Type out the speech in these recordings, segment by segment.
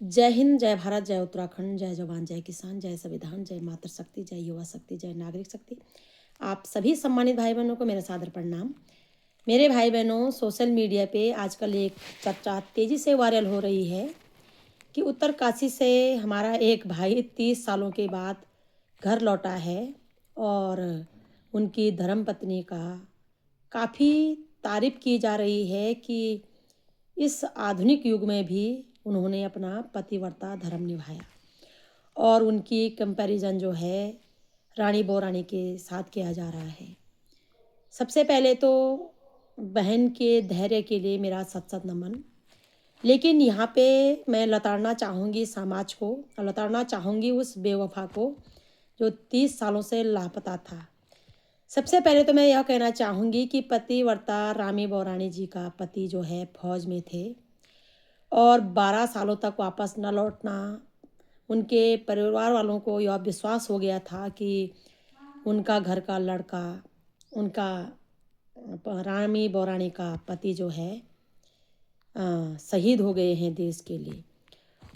जय हिंद, जय भारत, जय उत्तराखंड, जय जवान, जय किसान, जय संविधान, जय मातृशक्ति, जय युवा शक्ति, जय नागरिक शक्ति। आप सभी सम्मानित भाई बहनों को मेरा सादर प्रणाम। मेरे भाई बहनों, सोशल मीडिया पे आजकल एक चर्चा तेजी से वायरल हो रही है कि उत्तरकाशी से हमारा एक भाई 30 सालों के बाद घर लौटा है और उनकी धर्मपत्नी का काफ़ी तारीफ की जा रही है कि इस आधुनिक युग में भी उन्होंने अपना पतिव्रता धर्म निभाया और उनकी कंपैरिजन जो है रानी बोरानी के साथ किया जा रहा है। सबसे पहले तो बहन के धैर्य के लिए मेरा सत सत नमन। लेकिन यहाँ पे मैं लताड़ना चाहूँगी समाज को और लताड़ना चाहूँगी उस बेवफा को जो 30 सालों से लापता था। सबसे पहले तो मैं यह कहना चाहूँगी कि पतिव्रता रानी बोरानी जी का पति जो है फौज में थे और 12 सालों तक वापस न लौटना, उनके परिवार वालों को यह विश्वास हो गया था कि उनका घर का लड़का, उनका रानी बोरानी का पति जो है शहीद हो गए हैं देश के लिए।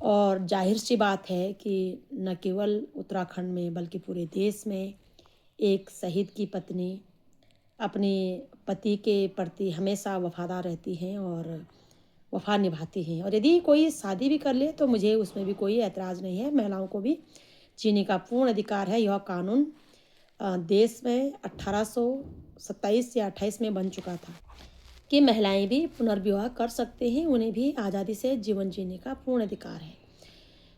और जाहिर सी बात है कि न केवल उत्तराखंड में बल्कि पूरे देश में एक शहीद की पत्नी अपने पति के प्रति हमेशा वफादार रहती हैं और वफा निभाती हैं। और यदि कोई शादी भी कर ले तो मुझे उसमें भी कोई ऐतराज़ नहीं है। महिलाओं को भी जीने का पूर्ण अधिकार है। यह कानून देश में 1827 या 28 में बन चुका था कि महिलाएं भी पुनर्विवाह कर सकते हैं, उन्हें भी आज़ादी से जीवन जीने का पूर्ण अधिकार है।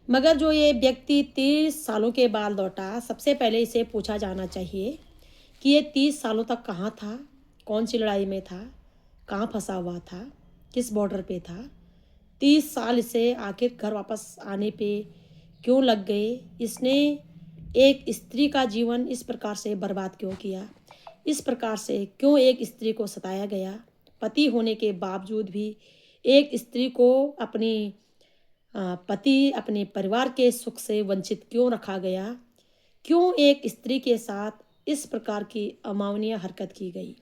मगर जो ये व्यक्ति 30 सालों के बाद लौटा, सबसे पहले इसे पूछा जाना चाहिए कि ये 30 सालों तक कहाँ था, कौन सी लड़ाई में था, कहाँ फंसा हुआ था, किस बॉर्डर पे था। 30 साल इसे आखिर घर वापस आने पे क्यों लग गए, इसने एक स्त्री का जीवन इस प्रकार से बर्बाद क्यों किया, इस प्रकार से क्यों एक स्त्री को सताया गया, पति होने के बावजूद भी एक स्त्री को अपनी पति अपने परिवार के सुख से वंचित क्यों रखा गया, क्यों एक स्त्री के साथ इस प्रकार की अमानवीय हरकत की गई।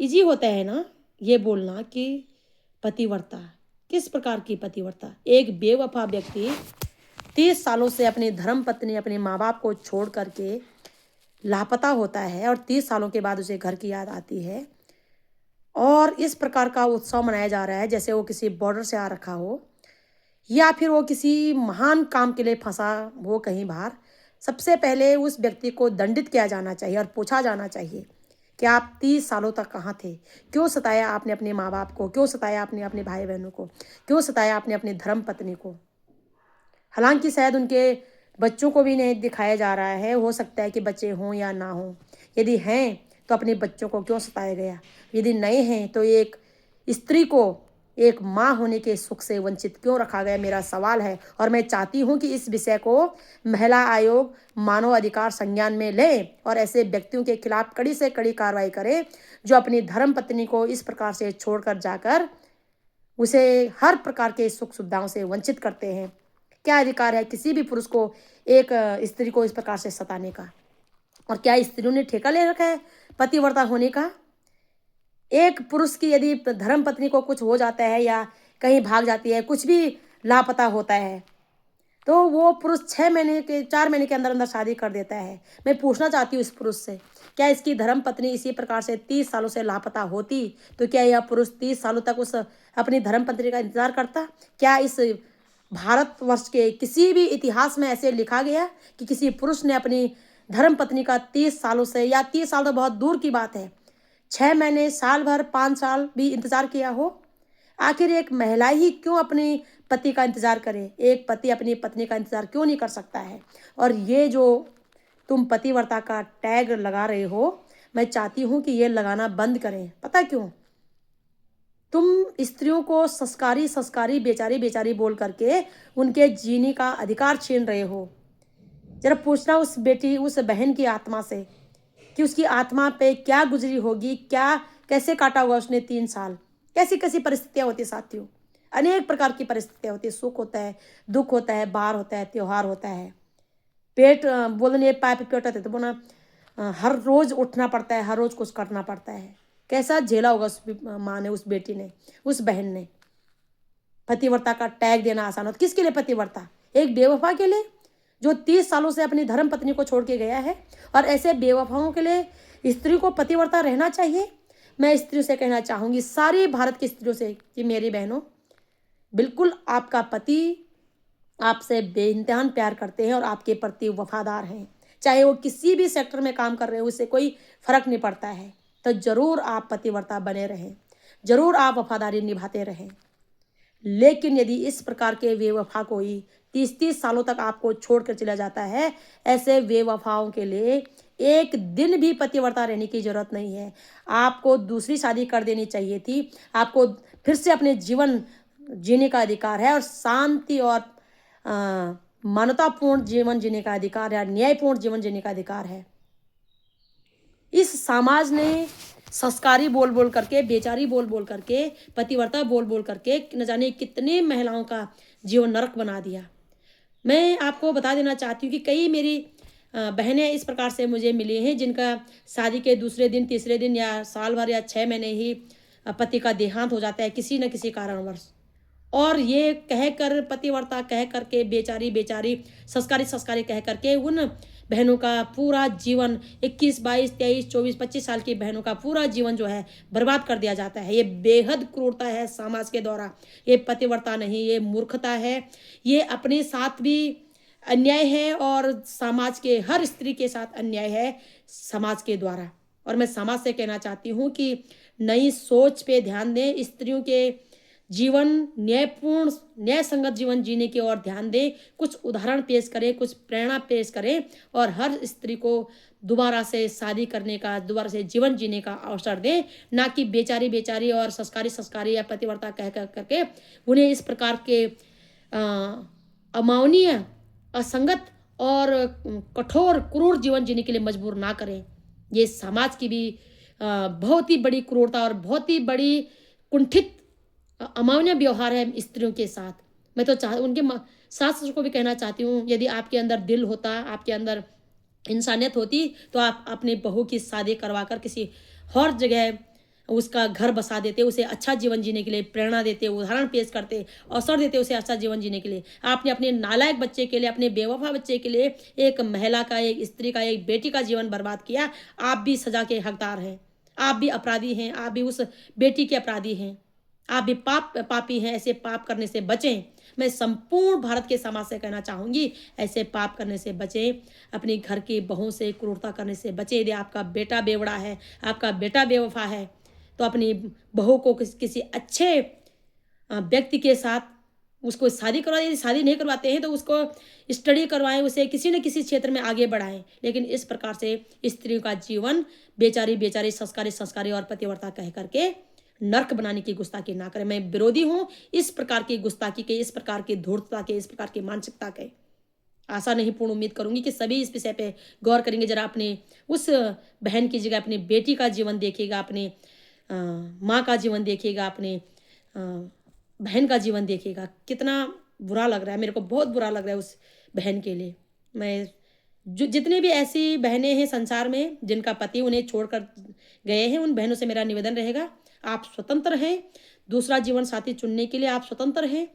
इजी होता है ना ये बोलना कि पतिव्रता, किस प्रकार की पतिव्रता। एक बेवफा व्यक्ति 30 सालों से अपनी धर्म पत्नी, अपने माँ बाप को छोड़ करके लापता होता है और 30 सालों के बाद उसे घर की याद आती है और इस प्रकार का उत्सव मनाया जा रहा है जैसे वो किसी बॉर्डर से आ रखा हो या फिर वो किसी महान काम के लिए फंसा हो कहीं बाहर। सबसे पहले उस व्यक्ति को दंडित किया जाना चाहिए और पूछा जाना चाहिए कि आप 30 सालों तक कहाँ थे, क्यों सताया आपने अपने माँ बाप को, क्यों सताया आपने अपने भाई बहनों को, क्यों सताया आपने अपनी धर्म पत्नी को। हालांकि शायद उनके बच्चों को भी नहीं दिखाया जा रहा है, हो सकता है कि बच्चे हों या ना हों। यदि हैं तो अपने बच्चों को क्यों सताया गया, यदि नहीं हैं तो एक स्त्री को एक माँ होने के सुख से वंचित क्यों रखा गया, मेरा सवाल है। और मैं चाहती हूँ कि इस विषय को महिला आयोग मानव अधिकार संज्ञान में ले और ऐसे व्यक्तियों के खिलाफ कड़ी से कड़ी कार्रवाई करे जो अपनी धर्म पत्नी को इस प्रकार से छोड़कर जाकर उसे हर प्रकार के सुख सुविधाओं से वंचित करते हैं। क्या अधिकार है किसी भी पुरुष को एक स्त्री को इस प्रकार से सताने का। और क्या स्त्रियों ने ठेका ले रखा है पतिव्रता होने का। एक पुरुष की यदि धर्म पत्नी को कुछ हो जाता है या कहीं भाग जाती है, कुछ भी लापता होता है, तो वो पुरुष 4 महीने के अंदर अंदर शादी कर देता है। मैं पूछना चाहती हूँ इस पुरुष से, क्या इसकी धर्म पत्नी इसी प्रकार से 30 सालों से लापता होती तो क्या यह पुरुष 30 सालों तक उस अपनी धर्म पत्नी का इंतजार करता। क्या इस भारतवर्ष के किसी भी इतिहास में ऐसे लिखा गया कि किसी पुरुष ने अपनी धर्म पत्नी का 30 सालों से, या 30 साल तो बहुत दूर की बात है, 6 महीने, साल भर, 5 साल भी इंतजार किया हो। आखिर एक महिला ही क्यों अपने पति का इंतजार करे, एक पति अपनी पत्नी का इंतजार क्यों नहीं कर सकता है। और ये जो तुम पतिव्रता का टैग लगा रहे हो, मैं चाहती हूँ कि ये लगाना बंद करें। पता क्यों? तुम स्त्रियों को संस्कारी संस्कारी बेचारी बेचारी बोल करके उनके जीने का अधिकार छीन रहे हो। जरा पूछना उस बेटी, उस बहन की आत्मा से कि उसकी आत्मा पे क्या गुजरी होगी, क्या कैसे काटा होगा उसने 3 साल। कैसी कैसी परिस्थितियाँ होती साथियों, अनेक प्रकार की परिस्थितियाँ होती है। सुख होता है, दुख होता है, बाहर होता है, त्योहार होता है। पेट बोलने पाए पे पेट होते तो बोला हर रोज उठना पड़ता है, हर रोज कुछ करना पड़ता है। कैसा झेला होगा उस माँ ने, उस बेटी ने, उस बहन ने। पतिव्रता का टैग देना आसान होता। किसके लिए पतिव्रता? एक बेवफा के लिए जो 30 सालों से अपनी धर्म पत्नी को छोड़ के गया है। और ऐसे बेवफाओं के लिए स्त्री को पतिव्रता रहना चाहिए। मैं स्त्रियों से कहना चाहूँगी, सारी भारत की स्त्रियों से, कि मेरी बहनों, बिल्कुल आपका पति आपसे बेइंतहान प्यार करते हैं और आपके प्रति वफादार हैं। चाहे वो किसी भी सेक्टर में काम कर रहे हो, उससे कोई फर्क नहीं पड़ता है। तो जरूर आप पतिव्रता बने रहें, जरूर आप वफादारी निभाते रहें। लेकिन यदि इस प्रकार के बेवफा कोई 30-30 सालों तक आपको छोड़कर चला जाता है, ऐसे बेवफाओं के लिए एक दिन भी पतिव्रता रहने की जरूरत नहीं है। आपको दूसरी शादी कर देनी चाहिए थी। आपको फिर से अपने जीवन जीने का अधिकार है और शांति और मानवतापूर्ण जीवन जीने का अधिकार है, न्यायपूर्ण जीवन जीने का अधिकार है। इस समाज ने संस्कारी बोल बोल करके, बेचारी बोल बोल करके, पतिव्रता बोल बोल करके न जाने कितने महिलाओं का जीवन नरक बना दिया। मैं आपको बता देना चाहती हूँ कि कई मेरी बहनें इस प्रकार से मुझे मिली हैं जिनका शादी के दूसरे दिन, तीसरे दिन या साल भर या 6 महीने ही पति का देहांत हो जाता है किसी न किसी कारणवश। और ये कह कर पतिव्रता कह करके, बेचारी बेचारी, संस्कारी कह करके उन बहनों का पूरा जीवन, 21, 22, 23, 24, 25 साल की बहनों का पूरा जीवन जो है बर्बाद कर दिया जाता है। ये बेहद क्रूरता है समाज के द्वारा। ये पतिव्रता नहीं, ये मूर्खता है। ये अपने साथ भी अन्याय है और समाज के हर स्त्री के साथ अन्याय है समाज के द्वारा। और मैं समाज से कहना चाहती हूँ कि नई सोच पे ध्यान दें, स्त्रियों के जीवन न्यायपूर्ण, न्याय संगत जीवन जीने की ओर ध्यान दें, कुछ उदाहरण पेश करें, कुछ प्रेरणा पेश करें और हर स्त्री को दोबारा से शादी करने का, दोबारा से जीवन जीने का अवसर दें, ना कि बेचारी बेचारी और संस्कारी या पतिव्रता कह करके उन्हें इस प्रकार के अमानवीय, असंगत और कठोर क्रूर जीवन जीने के लिए मजबूर ना करें। ये समाज की भी बहुत ही बड़ी क्रूरता और बहुत ही बड़ी कुंठित अमानवीय व्यवहार है स्त्रियों के साथ। मैं तो उनके सास ससुर को भी कहना चाहती हूँ, यदि आपके अंदर दिल होता, आपके अंदर इंसानियत होती, तो आप अपने बहू की शादी करवा कर किसी और जगह उसका घर बसा देते, उसे अच्छा जीवन जीने के लिए प्रेरणा देते, उदाहरण पेश करते, अवसर देते उसे अच्छा जीवन जीने के लिए। आपने अपने नालायक बच्चे के लिए, अपने बेवफा बच्चे के लिए एक महिला का, एक स्त्री का, एक बेटी का जीवन बर्बाद किया। आप भी सजा के हकदार हैं, आप भी अपराधी हैं, आप भी उस बेटी के अपराधी हैं, आप भी पापी हैं। ऐसे पाप करने से बचें। मैं संपूर्ण भारत के समाज से कहना चाहूँगी, ऐसे पाप करने से बचें, अपनी घर की बहू से क्रूरता करने से बचें। यदि आपका बेटा बेवड़ा है, आपका बेटा बेवफा है, तो अपनी बहू को किसी अच्छे व्यक्ति के साथ उसको शादी करवाएं। यदि शादी नहीं करवाते हैं तो उसको स्टडी करवाएं, उसे किसी न किसी क्षेत्र में आगे बढ़ाएं। लेकिन इस प्रकार से स्त्रियों का जीवन बेचारी बेचारी, संस्कारी और पतिव्रता कह करके नर्क बनाने की गुस्ताखी ना करें। मैं विरोधी हूं इस प्रकार की गुस्ताखी के, इस प्रकार की धूर्तता के, इस प्रकार की मानसिकता के। आशा नहीं, पूर्ण उम्मीद करूंगी कि सभी इस विषय पे गौर करेंगे। जरा अपने उस बहन की जगह अपनी बेटी का जीवन देखिएगा, अपने माँ का जीवन देखिएगा, अपने बहन का जीवन देखिएगा। कितना बुरा लग रहा है, मेरे को बहुत बुरा लग रहा है उस बहन के लिए। मैं जितनी भी ऐसी बहनें हैं संसार में जिनका पति उन्हें छोड़कर गए हैं, उन बहनों से मेरा निवेदन रहेगा, आप स्वतंत्र हैं। दूसरा जीवन साथी चुनने के लिए आप स्वतंत्र हैं।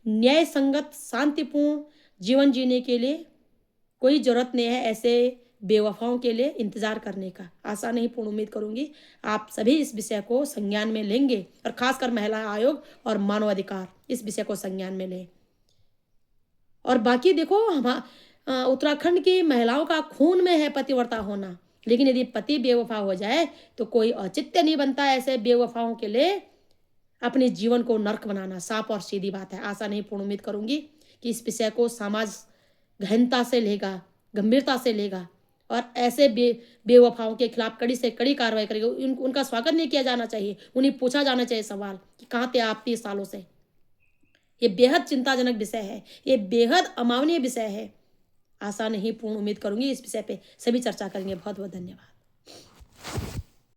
न्याय संगत शांतिपूर्ण जीवन जीने के लिए कोई जरूरत नहीं है ऐसे बेवफाओं के लिए इंतजार करने का। आशा नहीं, पूर्ण उम्मीद करूंगी आप सभी इस विषय को संज्ञान में लेंगे और खासकर महिला आयोग और मानवाधिकार इस विषय को संज्ञान में लें। और बाकी देखो, हम उत्तराखंड की महिलाओं का खून में है पतिव्रता होना, लेकिन यदि पति बेवफा हो जाए तो कोई औचित्य नहीं बनता ऐसे बेवफाओं के लिए अपने जीवन को नर्क बनाना। साफ और सीधी बात है। आशा नहीं, पूर्ण उम्मीद करूंगी कि इस विषय को समाज गहनता से लेगा, गंभीरता से लेगा और ऐसे बेवफाओं के खिलाफ कड़ी से कड़ी कार्रवाई करेगा। उनका स्वागत नहीं किया जाना चाहिए, उन्हें पूछा जाना चाहिए सवाल कि कहाँ थे आप 30 सालों से। ये बेहद चिंताजनक विषय है, ये बेहद अमानवीय विषय है। आशा नहीं, पूर्ण उम्मीद करूंगी इस विषय पे सभी चर्चा करेंगे। बहुत बहुत धन्यवाद।